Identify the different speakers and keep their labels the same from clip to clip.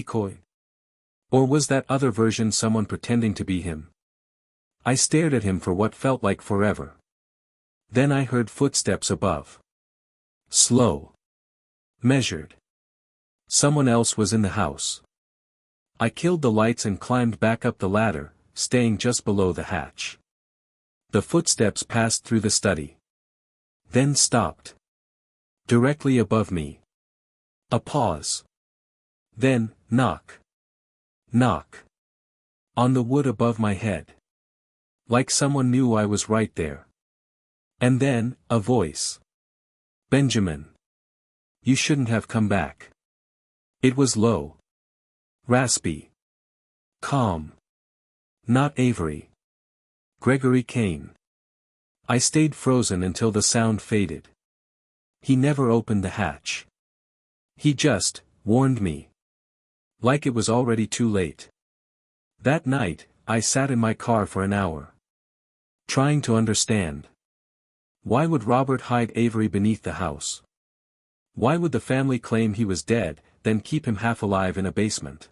Speaker 1: decoy? Or was that other version someone pretending to be him? I stared at him for what felt like forever. Then I heard footsteps above. Slow. Measured. Someone else was in the house. I killed the lights and climbed back up the ladder, staying just below the hatch. The footsteps passed through the study. Then stopped. Directly above me. A pause. Then, knock. Knock. On the wood above my head. Like someone knew I was right there. And then, a voice. Benjamin. You shouldn't have come back. It was low. Raspy. Calm. Not Avery. Gregory Kane. I stayed frozen until the sound faded. He never opened the hatch. He just warned me. Like it was already too late. That night, I sat in my car for an hour. Trying to understand. Why would Robert hide Avery beneath the house? Why would the family claim he was dead, then keep him half alive in a basement?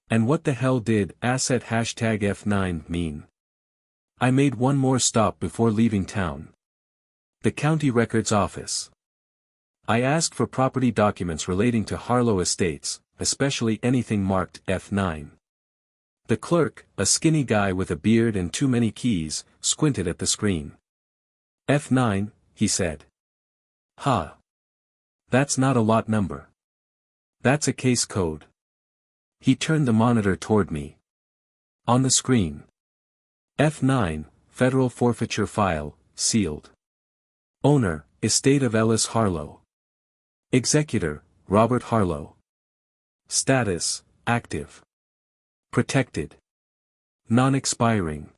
Speaker 1: And what the hell did asset #F9 mean? I made one more stop before leaving town. The county records office. I asked for property documents relating to Harlow Estates, especially anything marked F9. The clerk, a skinny guy with a beard and too many keys, squinted at the screen. F9, he said. Huh. That's not a lot number. That's a case code. He turned the monitor toward me. On the screen. F9, Federal Forfeiture File, sealed. Owner, Estate of Ellis Harlow. Executor, Robert Harlow. Status, active. Protected. Non-expiring.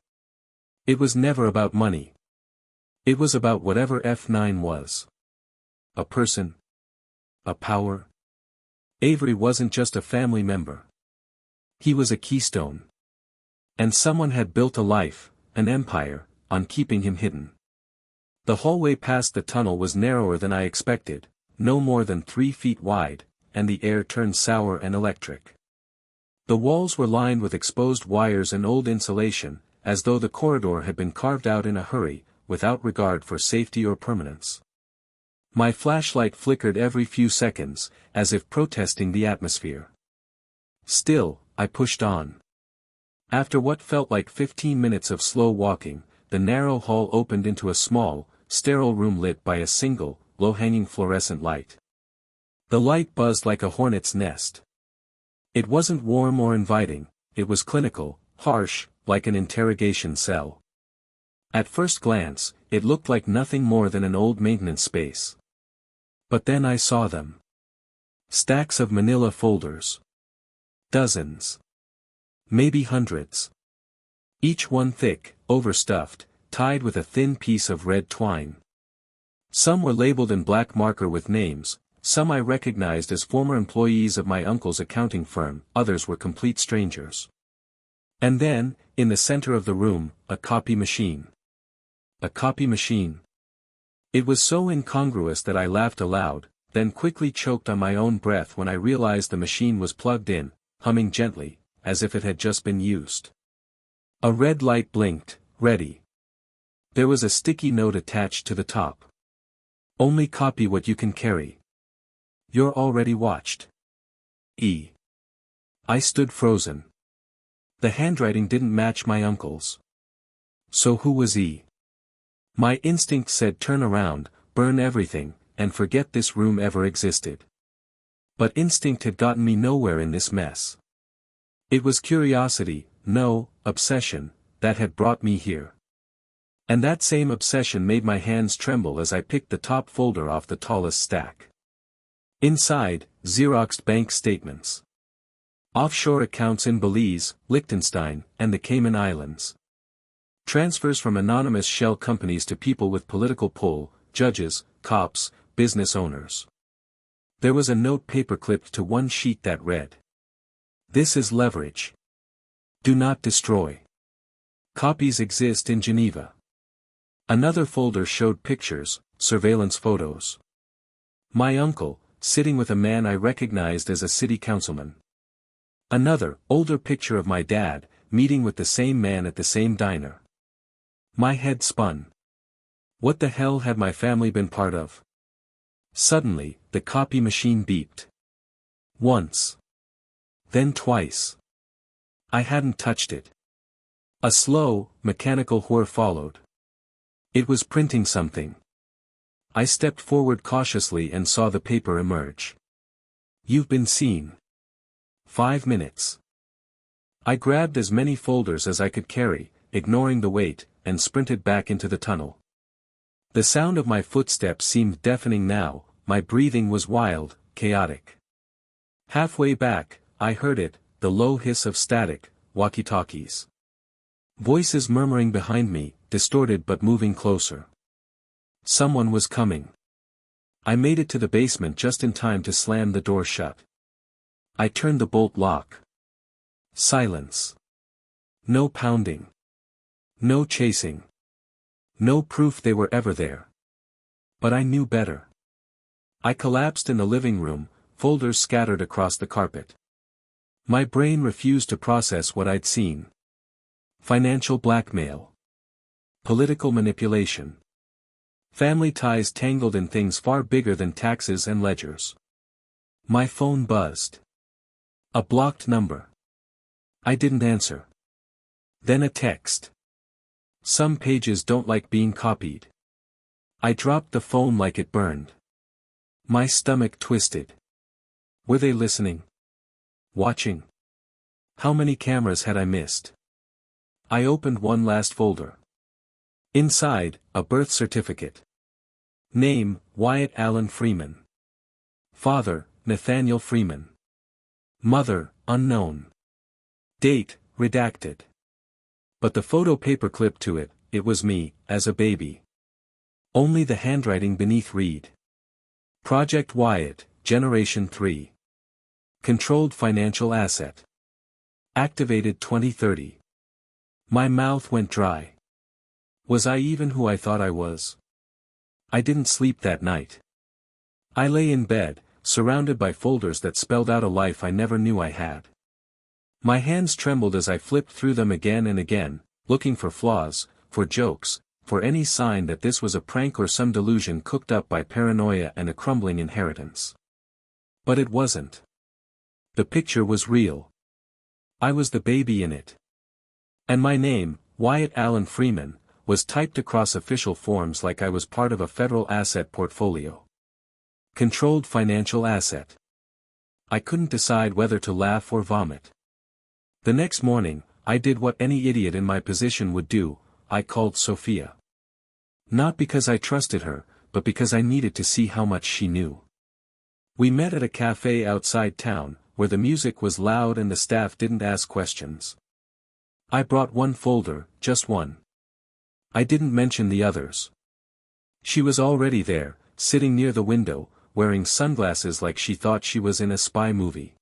Speaker 1: It was never about money. It was about whatever F9 was. A person. A power. Avery wasn't just a family member. He was a keystone. And someone had built a life, an empire, on keeping him hidden. The hallway past the tunnel was narrower than I expected, no more than 3 feet wide, and the air turned sour and electric. The walls were lined with exposed wires and old insulation, as though the corridor had been carved out in a hurry, without regard for safety or permanence. My flashlight flickered every few seconds, as if protesting the atmosphere. Still, I pushed on. After what felt like 15 minutes of slow walking, the narrow hall opened into a small, sterile room lit by a single, low-hanging fluorescent light. The light buzzed like a hornet's nest. It wasn't warm or inviting, it was clinical, harsh, like an interrogation cell. At first glance, it looked like nothing more than an old maintenance space. But then I saw them. Stacks of manila folders. Dozens. Maybe hundreds. Each one thick, overstuffed, tied with a thin piece of red twine. Some were labeled in black marker with names, some I recognized as former employees of my uncle's accounting firm, others were complete strangers. And then, in the center of the room, a copy machine. A copy machine. It was so incongruous that I laughed aloud, then quickly choked on my own breath when I realized the machine was plugged in, humming gently, as if it had just been used. A red light blinked, ready. There was a sticky note attached to the top. Only copy what you can carry. You're already watched. E. I stood frozen. The handwriting didn't match my uncle's. So who was E? My instinct said turn around, burn everything, and forget this room ever existed. But instinct had gotten me nowhere in this mess. It was curiosity, no, obsession, that had brought me here. And that same obsession made my hands tremble as I picked the top folder off the tallest stack. Inside, Xeroxed bank statements. Offshore accounts in Belize, Liechtenstein, and the Cayman Islands. Transfers from anonymous shell companies to people with political pull, judges, cops, business owners. There was a note paper-clipped to one sheet that read. This is leverage. Do not destroy. Copies exist in Geneva. Another folder showed pictures, surveillance photos. My uncle, sitting with a man I recognized as a city councilman. Another, older picture of my dad, meeting with the same man at the same diner. My head spun. What the hell had my family been part of? Suddenly, the copy machine beeped. Once. Then twice. I hadn't touched it. A slow, mechanical whir followed. It was printing something. I stepped forward cautiously and saw the paper emerge. You've been seen. 5 minutes. I grabbed as many folders as I could carry, ignoring the weight, and sprinted back into the tunnel. The sound of my footsteps seemed deafening now, my breathing was wild, chaotic. Halfway back, I heard it, the low hiss of static, walkie-talkies. Voices murmuring behind me, distorted but moving closer. Someone was coming. I made it to the basement just in time to slam the door shut. I turned the bolt lock. Silence. No pounding. No chasing. No proof they were ever there. But I knew better. I collapsed in the living room, folders scattered across the carpet. My brain refused to process what I'd seen. Financial blackmail. Political manipulation. Family ties tangled in things far bigger than taxes and ledgers. My phone buzzed. A blocked number. I didn't answer. Then a text. Some pages don't like being copied. I dropped the phone like it burned. My stomach twisted. Were they listening? Watching? How many cameras had I missed? I opened one last folder. Inside, a birth certificate. Name, Wyatt Allen Freeman. Father, Nathaniel Freeman. Mother, unknown. Date, redacted. But the photo paperclip to it, it was me, as a baby. Only the handwriting beneath read. Project Wyatt, Generation 3. Controlled financial asset. Activated 2030. My mouth went dry. Was I even who I thought I was? I didn't sleep that night. I lay in bed, surrounded by folders that spelled out a life I never knew I had. My hands trembled as I flipped through them again and again, looking for flaws, for jokes, for any sign that this was a prank or some delusion cooked up by paranoia and a crumbling inheritance. But it wasn't. The picture was real. I was the baby in it. And my name, Wyatt Allen Freeman, was typed across official forms like I was part of a federal asset portfolio. Controlled financial asset. I couldn't decide whether to laugh or vomit. The next morning, I did what any idiot in my position would do, I called Sophia. Not because I trusted her, but because I needed to see how much she knew. We met at a cafe outside town, where the music was loud and the staff didn't ask questions. I brought one folder, just one. I didn't mention the others. She was already there, sitting near the window, wearing sunglasses like she thought she was in a spy movie.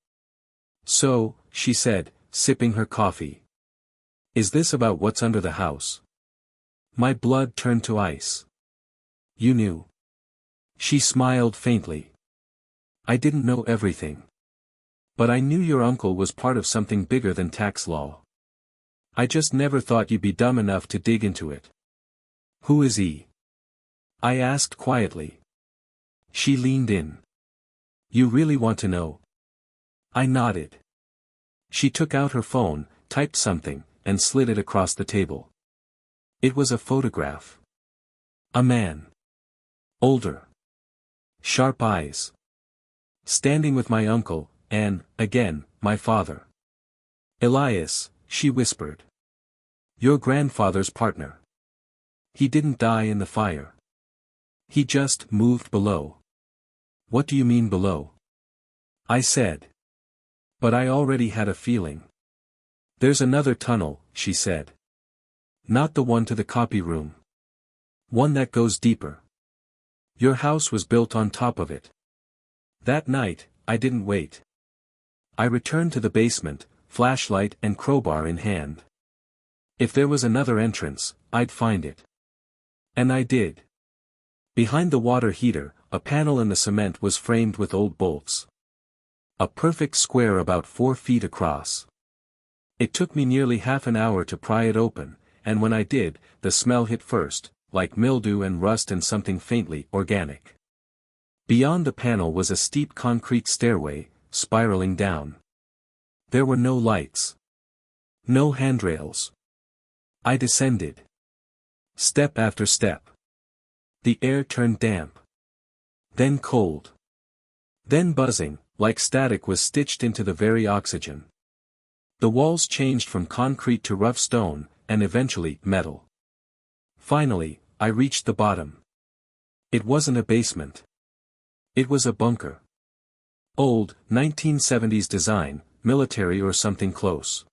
Speaker 1: So, she said, sipping her coffee. Is this about what's under the house? My blood turned to ice. You knew. She smiled faintly. I didn't know everything. But I knew your uncle was part of something bigger than tax law. I just never thought you'd be dumb enough to dig into it. Who is he? I asked quietly. She leaned in. You really want to know? I nodded. She took out her phone, typed something, and slid it across the table. It was a photograph. A man. Older. Sharp eyes. Standing with my uncle, and, again, my father. Elias, she whispered. Your grandfather's partner. He didn't die in the fire. He just moved below. What do you mean below? I said. But I already had a feeling. There's another tunnel, she said. Not the one to the copy room. One that goes deeper. Your house was built on top of it. That night, I didn't wait. I returned to the basement, flashlight and crowbar in hand. If there was another entrance, I'd find it. And I did. Behind the water heater, a panel in the cement was framed with old bolts. A perfect square about 4 feet across. It took me nearly half an hour to pry it open, and when I did, the smell hit first, like mildew and rust and something faintly organic. Beyond the panel was a steep concrete stairway, spiraling down. There were no lights. No handrails. I descended. Step after step. The air turned damp. Then cold. Then buzzing, like static was stitched into the very oxygen. The walls changed from concrete to rough stone, and eventually, metal. Finally, I reached the bottom. It wasn't a basement. It was a bunker. Old, 1970s design, military or something close.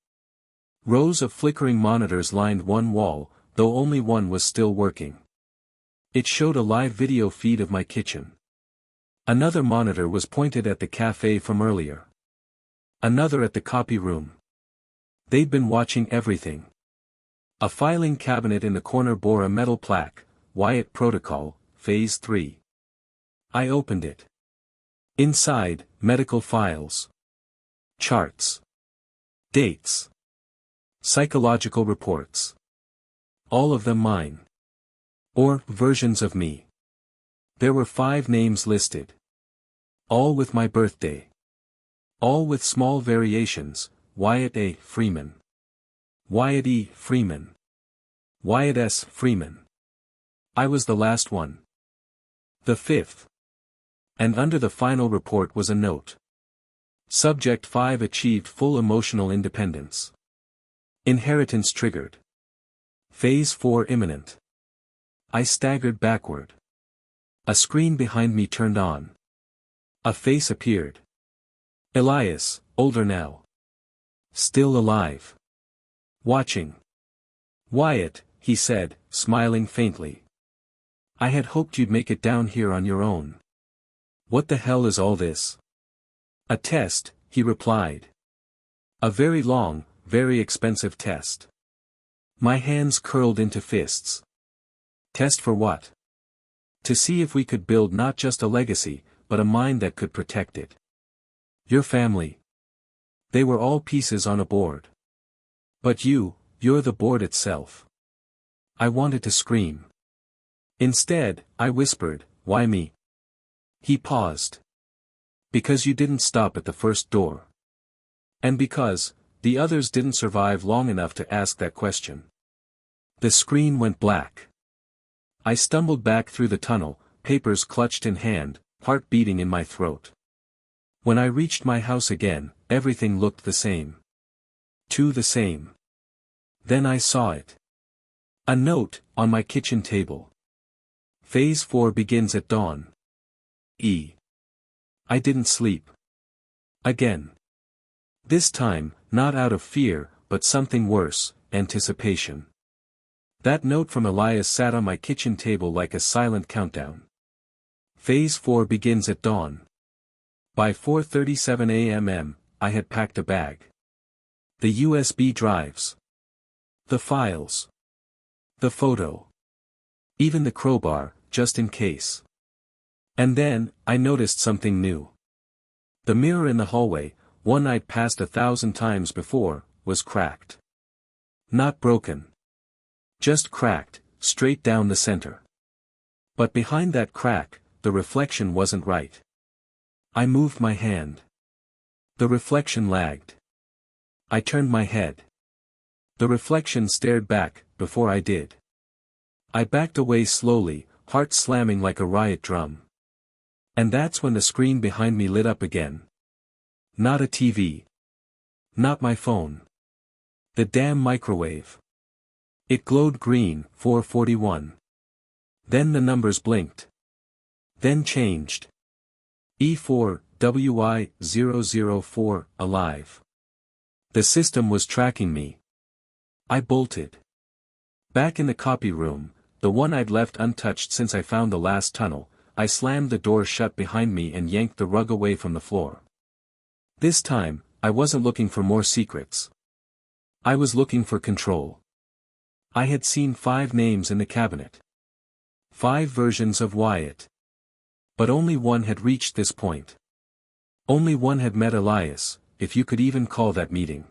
Speaker 1: Rows of flickering monitors lined one wall, though only one was still working. It showed a live video feed of my kitchen. Another monitor was pointed at the cafe from earlier. Another at the copy room. They'd been watching everything. A filing cabinet in the corner bore a metal plaque, Wyatt Protocol, Phase 3. I opened it. Inside, medical files. Charts. Dates. Psychological reports. All of them mine. Or, versions of me. There were 5 names listed. All with my birthday. All with small variations, Wyatt A. Freeman. Wyatt E. Freeman. Wyatt S. Freeman. I was the last one. The 5th. And under the final report was a note. Subject 5 achieved full emotional independence. Inheritance triggered. Phase 4 imminent. I staggered backward. A screen behind me turned on. A face appeared. Elias, older now. Still alive. Watching. Wyatt, he said, smiling faintly. I had hoped you'd make it down here on your own. What the hell is all this? A test, he replied. A very long, very expensive test. My hands curled into fists. Test for what? To see if we could build not just a legacy, but a mind that could protect it. Your family. They were all pieces on a board. But you're the board itself. I wanted to scream. Instead, I whispered, why me? He paused. Because you didn't stop at the first door. And because, the others didn't survive long enough to ask that question. The screen went black. I stumbled back through the tunnel, papers clutched in hand, heart beating in my throat. When I reached my house again, everything looked the same. Too the same. Then I saw it. A note, on my kitchen table. Phase 4 begins at dawn. I didn't sleep. Again. This time, not out of fear, but something worse, anticipation. That note from Elias sat on my kitchen table like a silent countdown. Phase 4 begins at dawn. By 4:37 a.m. I had packed a bag. The USB drives. The files. The photo. Even the crowbar, just in case. And then, I noticed something new. The mirror in the hallway, one I'd passed 1,000 times before, was cracked. Not broken. Just cracked, straight down the center. But behind that crack, the reflection wasn't right. I moved my hand. The reflection lagged. I turned my head. The reflection stared back, before I did. I backed away slowly, heart slamming like a riot drum. And that's when the screen behind me lit up again. Not a TV. Not my phone. The damn microwave. It glowed green, 441. Then the numbers blinked. Then changed. E4, WI004, alive. The system was tracking me. I bolted. Back in the copy room, the one I'd left untouched since I found the last tunnel, I slammed the door shut behind me and yanked the rug away from the floor. This time, I wasn't looking for more secrets. I was looking for control. I had seen 5 names in the cabinet. 5 versions of Wyatt. But only one had reached this point. Only one had met Elias, if you could even call that meeting.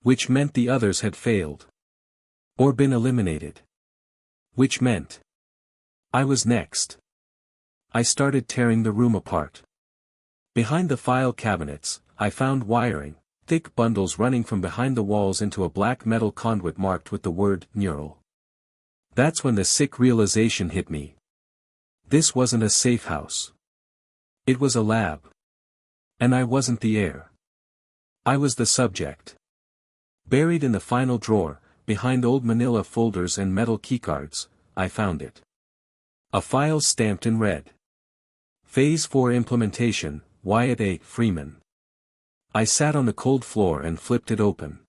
Speaker 1: Which meant the others had failed. Or been eliminated. Which meant I was next. I started tearing the room apart. Behind the file cabinets, I found wiring, thick bundles running from behind the walls into a black metal conduit marked with the word neural. That's when the sick realization hit me. This wasn't a safe house. It was a lab. And I wasn't the heir. I was the subject. Buried in the final drawer, behind old manila folders and metal keycards, I found it. A file stamped in red. Phase 4 Implementation, Wyatt A. Freeman. I sat on the cold floor and flipped it open.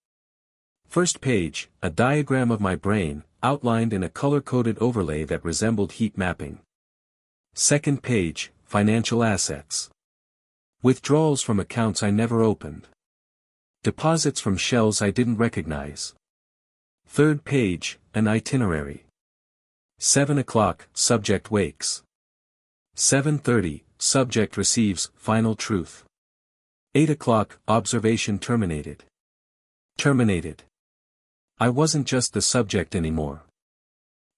Speaker 1: First page, a diagram of my brain, outlined in a color-coded overlay that resembled heat mapping. Second page, financial assets. Withdrawals from accounts I never opened. Deposits from shells I didn't recognize. Third page, an itinerary. 7 o'clock, subject wakes. 7:30, subject receives final truth. 8 o'clock, observation terminated. Terminated. I wasn't just the subject anymore.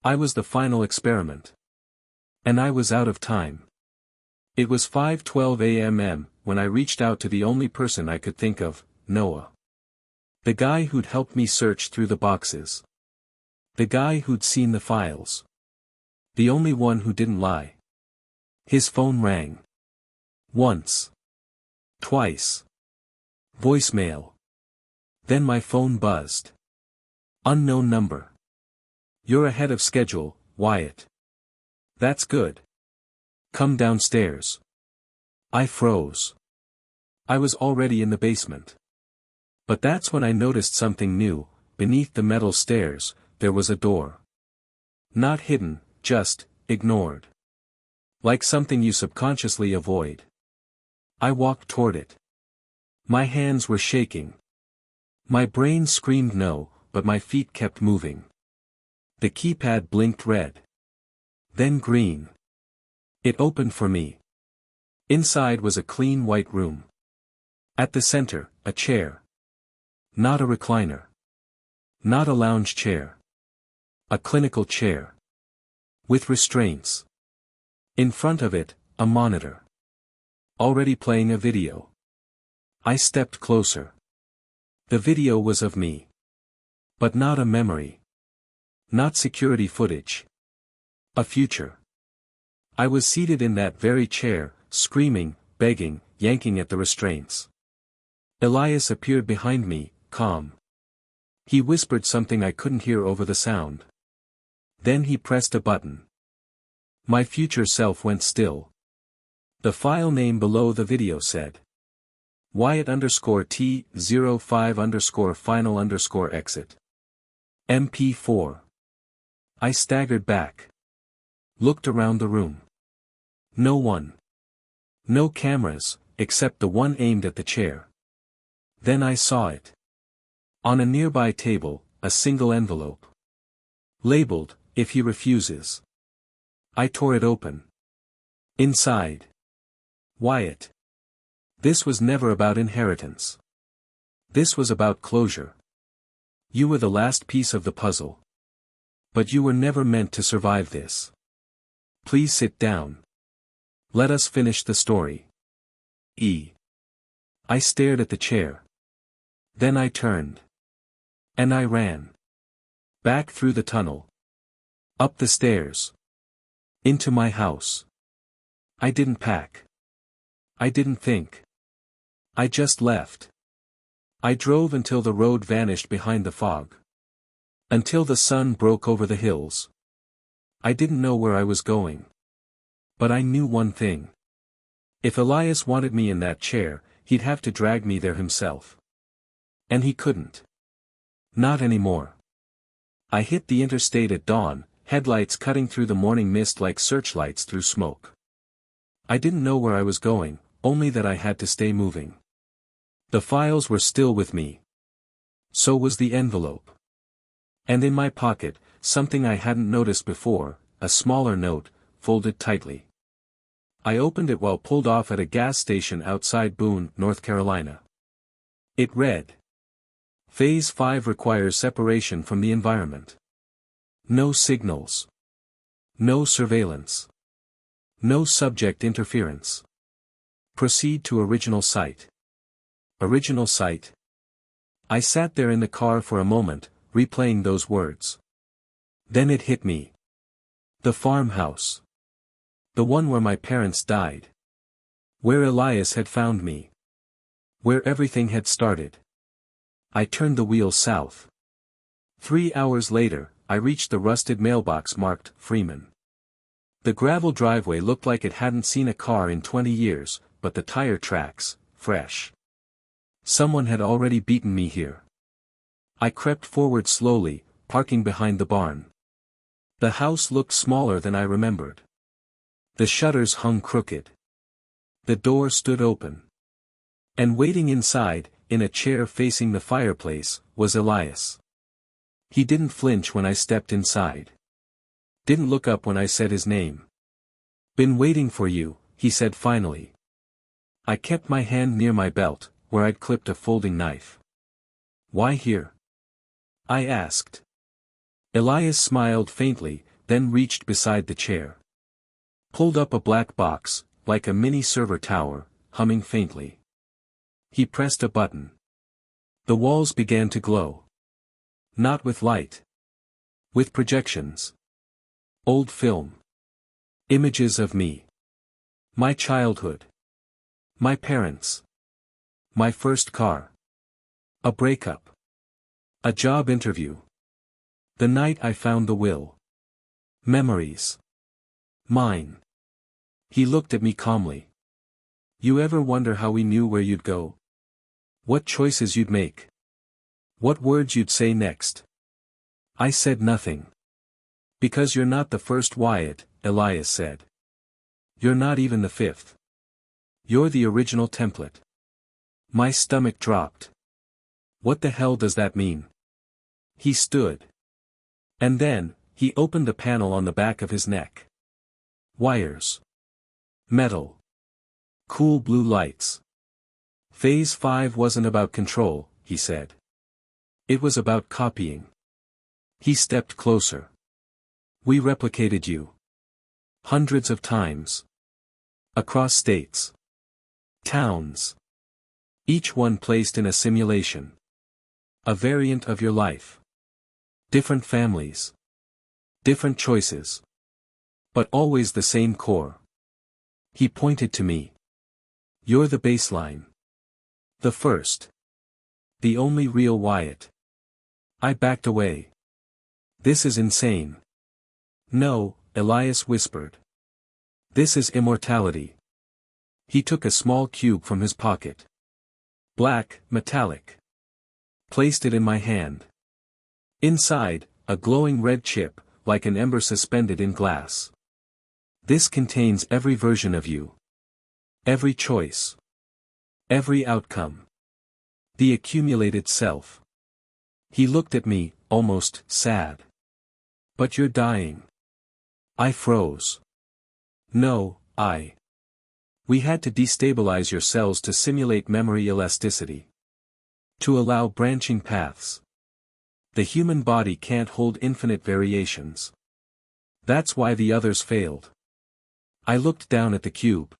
Speaker 1: I was the final experiment. And I was out of time. It was 5:12 a.m. when I reached out to the only person I could think of, Noah. The guy who'd helped me search through the boxes. The guy who'd seen the files. The only one who didn't lie. His phone rang. Once. Twice. Voicemail. Then my phone buzzed. Unknown number. You're ahead of schedule, Wyatt. That's good. Come downstairs. I froze. I was already in the basement. But that's when I noticed something new. Beneath the metal stairs, there was a door. Not hidden, just ignored. Like something you subconsciously avoid. I walked toward it. My hands were shaking. My brain screamed no, but my feet kept moving. The keypad blinked red. Then green. It opened for me. Inside was a clean white room. At the center, a chair. Not a recliner. Not a lounge chair. A clinical chair. With restraints. In front of it, a monitor. Already playing a video. I stepped closer. The video was of me. But not a memory. Not security footage. A future. I was seated in that very chair, screaming, begging, yanking at the restraints. Elias appeared behind me, calm. He whispered something I couldn't hear over the sound. Then he pressed a button. My future self went still. The file name below the video said Wyatt_T05_final_exit. MP4. I staggered back. Looked around the room. No one. No cameras, except the one aimed at the chair. Then I saw it. On a nearby table, a single envelope. Labeled, if he refuses. I tore it open. Inside. Wyatt. This was never about inheritance. This was about closure. You were the last piece of the puzzle. But you were never meant to survive this. Please sit down. Let us finish the story. I stared at the chair. Then I turned. And I ran. Back through the tunnel. Up the stairs. Into my house. I didn't pack. I didn't think. I just left. I drove until the road vanished behind the fog. Until the sun broke over the hills. I didn't know where I was going. But I knew one thing. If Elias wanted me in that chair, he'd have to drag me there himself. And he couldn't. Not anymore. I hit the interstate at dawn, headlights cutting through the morning mist like searchlights through smoke. I didn't know where I was going, only that I had to stay moving. The files were still with me. So was the envelope. And in my pocket, something I hadn't noticed before, a smaller note, folded tightly. I opened it while pulled off at a gas station outside Boone, North Carolina. It read: Phase 5 requires separation from the environment. No signals. No surveillance. No subject interference. Proceed to original site. Original site. I sat there in the car for a moment, replaying those words. Then it hit me. The farmhouse. The one where my parents died. Where Elias had found me. Where everything had started. I turned the wheel south. 3 hours later, I reached the rusted mailbox marked Freeman. The gravel driveway looked like it hadn't seen a car in 20 years, but the tire tracks, fresh. Someone had already beaten me here. I crept forward slowly, parking behind the barn. The house looked smaller than I remembered. The shutters hung crooked. The door stood open. And waiting inside, in a chair facing the fireplace, was Elias. He didn't flinch when I stepped inside. Didn't look up when I said his name. Been waiting for you, he said finally. I kept my hand near my belt, where I'd clipped a folding knife. Why here? I asked. Elias smiled faintly, then reached beside the chair. Pulled up a black box, like a mini server tower, humming faintly. He pressed a button. The walls began to glow. Not with light. With projections. Old film. Images of me. My childhood. My parents. My first car. A breakup. A job interview. The night I found the will. Memories. Mine. He looked at me calmly. You ever wonder how we knew where you'd go? What choices you'd make? What words you'd say next? I said nothing. Because you're not the first Wyatt, Elias said. You're not even the fifth. You're the original template. My stomach dropped. What the hell does that mean? He stood. And then, he opened a panel on the back of his neck. Wires. Metal. Cool blue lights. Phase 5 wasn't about control, he said. It was about copying. He stepped closer. We replicated you. Hundreds of times. Across states. Towns. Each one placed in a simulation. A variant of your life. Different families. Different choices. But always the same core. He pointed to me. You're the baseline. The first. The only real Wyatt. I backed away. This is insane. No, Elias whispered. This is immortality. He took a small cube from his pocket. Black, metallic. Placed it in my hand. Inside, a glowing red chip, like an ember suspended in glass. This contains every version of you. Every choice. Every outcome. The accumulated self. He looked at me, almost sad. But you're dying. I froze. No, We had to destabilize your cells to simulate memory elasticity. To allow branching paths. The human body can't hold infinite variations. That's why the others failed. I looked down at the cube.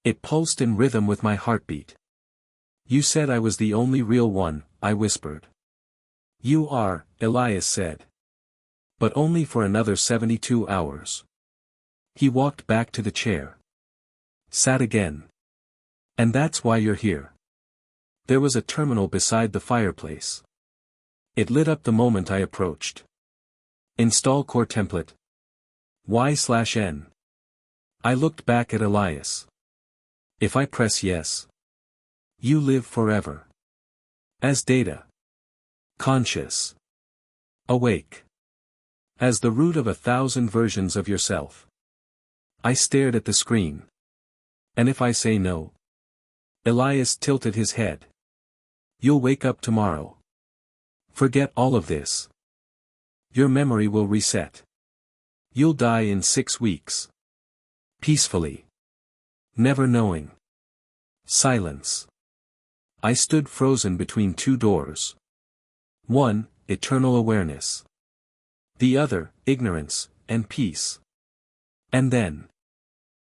Speaker 1: It pulsed in rhythm with my heartbeat. You said I was the only real one, I whispered. You are, Elias said. But only for another 72 hours. He walked back to the chair. Sat again. And that's why you're here. There was a terminal beside the fireplace. It lit up the moment I approached. Install core template. Y/N. I looked back at Elias. If I press yes. You live forever. As data. Conscious. Awake. As the root of 1,000 versions of yourself. I stared at the screen. And if I say no? Elias tilted his head. You'll wake up tomorrow. Forget all of this. Your memory will reset. You'll die in 6 weeks. Peacefully. Never knowing. Silence. I stood frozen between two doors. One, eternal awareness. The other, ignorance, and peace. And then,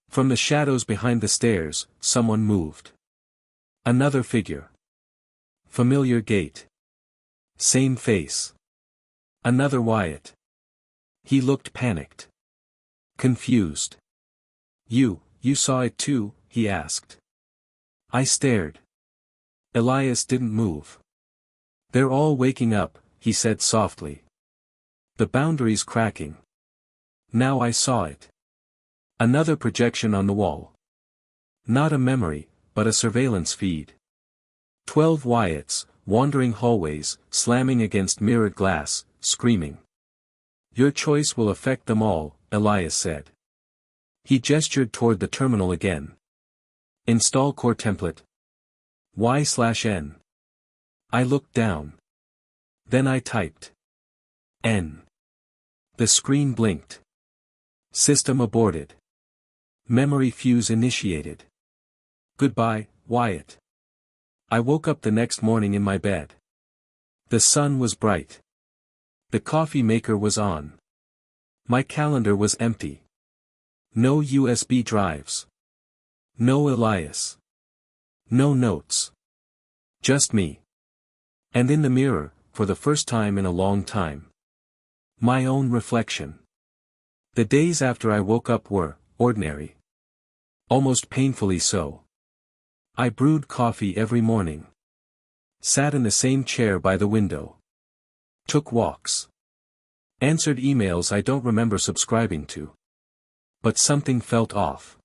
Speaker 1: from the shadows behind the stairs, someone moved. Another figure. Familiar gait. Same face. Another Wyatt. He looked panicked. Confused. You saw it too?" he asked. I stared. Elias didn't move. "They're all waking up," he said softly. "The boundary's cracking." Now I saw it. Another projection on the wall. Not a memory, but a surveillance feed. 12 Wyatts, wandering hallways, slamming against mirrored glass, screaming. "Your choice will affect them all," Elias said. He gestured toward the terminal again. "Install core template. Y/N. I looked down. Then I typed. N. The screen blinked. System aborted. Memory fuse initiated. Goodbye, Wyatt. I woke up the next morning in my bed. The sun was bright. The coffee maker was on. My calendar was empty. No USB drives. No Elias. No notes. Just me. And in the mirror, for the first time in a long time. My own reflection. The days after I woke up were ordinary. Almost painfully so. I brewed coffee every morning. Sat in the same chair by the window. Took walks. Answered emails I don't remember subscribing to. But something felt off.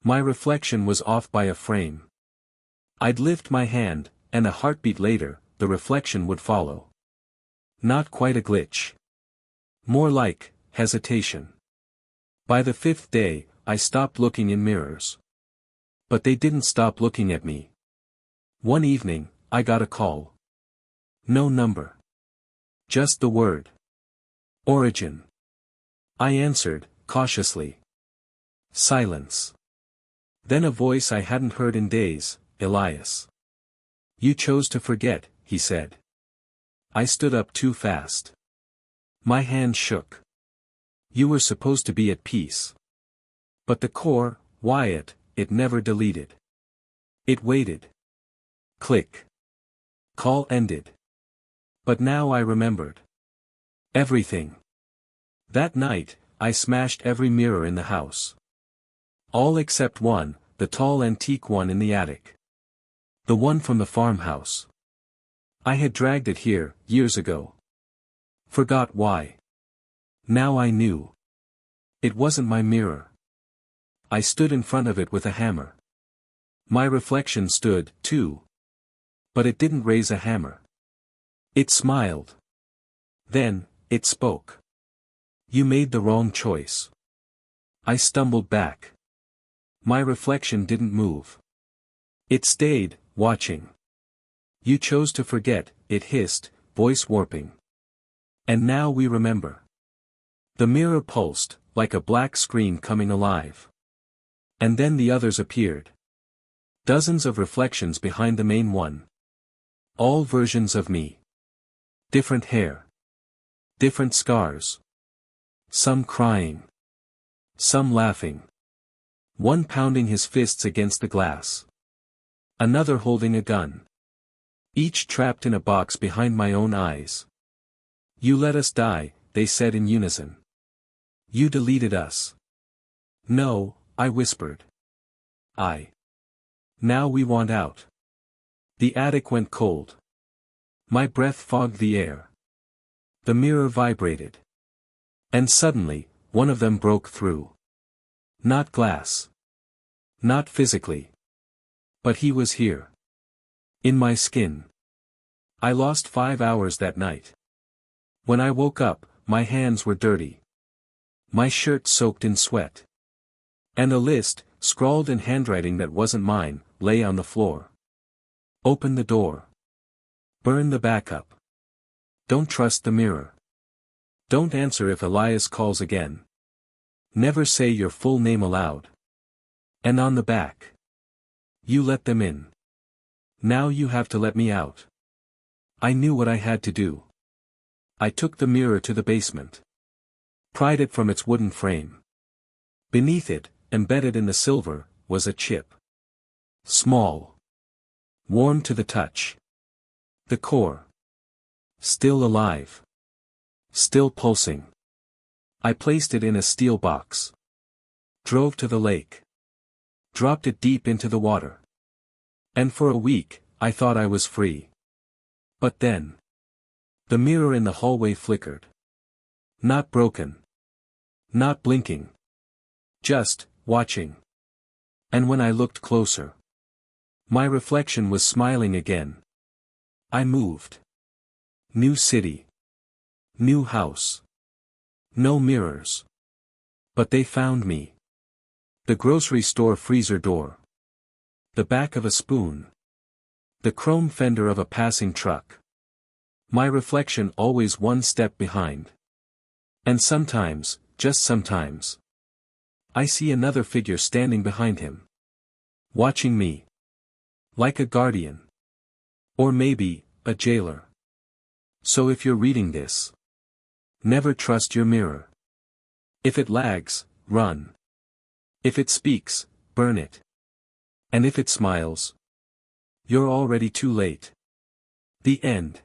Speaker 1: My reflection was off by a frame. I'd lift my hand, and a heartbeat later, the reflection would follow. Not quite a glitch. More like hesitation. By the 5th day, I stopped looking in mirrors. But they didn't stop looking at me. One evening, I got a call. No number. Just the word. Origin. I answered, cautiously. Silence. Then a voice I hadn't heard in days, Elias. "You chose to forget," he said. I stood up too fast. My hand shook. "You were supposed to be at peace." But the core, Wyatt, it never deleted. It waited. Click. Call ended. But now I remembered. Everything. That night, I smashed every mirror in the house. All except one, the tall antique one in the attic. The one from the farmhouse. I had dragged it here, years ago. Forgot why. Now I knew. It wasn't my mirror. I stood in front of it with a hammer. My reflection stood, too. But it didn't raise a hammer. It smiled. Then, it spoke. "You made the wrong choice." I stumbled back. My reflection didn't move. It stayed, watching. "You chose to forget," it hissed, voice warping. "And now we remember." The mirror pulsed, like a black screen coming alive. And then the others appeared. Dozens of reflections behind the main one. All versions of me. Different hair. Different scars. Some crying. Some laughing. One pounding his fists against the glass. Another holding a gun. Each trapped in a box behind my own eyes. "You let us die," they said in unison. "You deleted us." "No," I whispered. Now we want out." The attic went cold. My breath fogged the air. The mirror vibrated. And suddenly, one of them broke through. Not glass. Not physically. But he was here. In my skin. I lost 5 hours that night. When I woke up, my hands were dirty. My shirt soaked in sweat. And a list, scrawled in handwriting that wasn't mine, lay on the floor. Open the door. Burn the backup. Don't trust the mirror. Don't answer if Elias calls again. Never say your full name aloud. And on the back. You let them in. Now you have to let me out. I knew what I had to do. I took the mirror to the basement. Pried it from its wooden frame. Beneath it, embedded in the silver, was a chip. Small. Warm to the touch. The core. Still alive. Still pulsing. I placed it in a steel box. Drove to the lake. Dropped it deep into the water. And for a week, I thought I was free. But then. The mirror in the hallway flickered. Not broken. Not blinking. Just, watching. And when I looked closer. My reflection was smiling again. I moved. New city. New house. No mirrors. But they found me. The grocery store freezer door. The back of a spoon. The chrome fender of a passing truck. My reflection always one step behind. And sometimes, just sometimes, I see another figure standing behind him. Watching me. Like a guardian. Or maybe, a jailer. So if you're reading this, never trust your mirror. If it lags, run. If it speaks, burn it. And if it smiles, you're already too late. The end.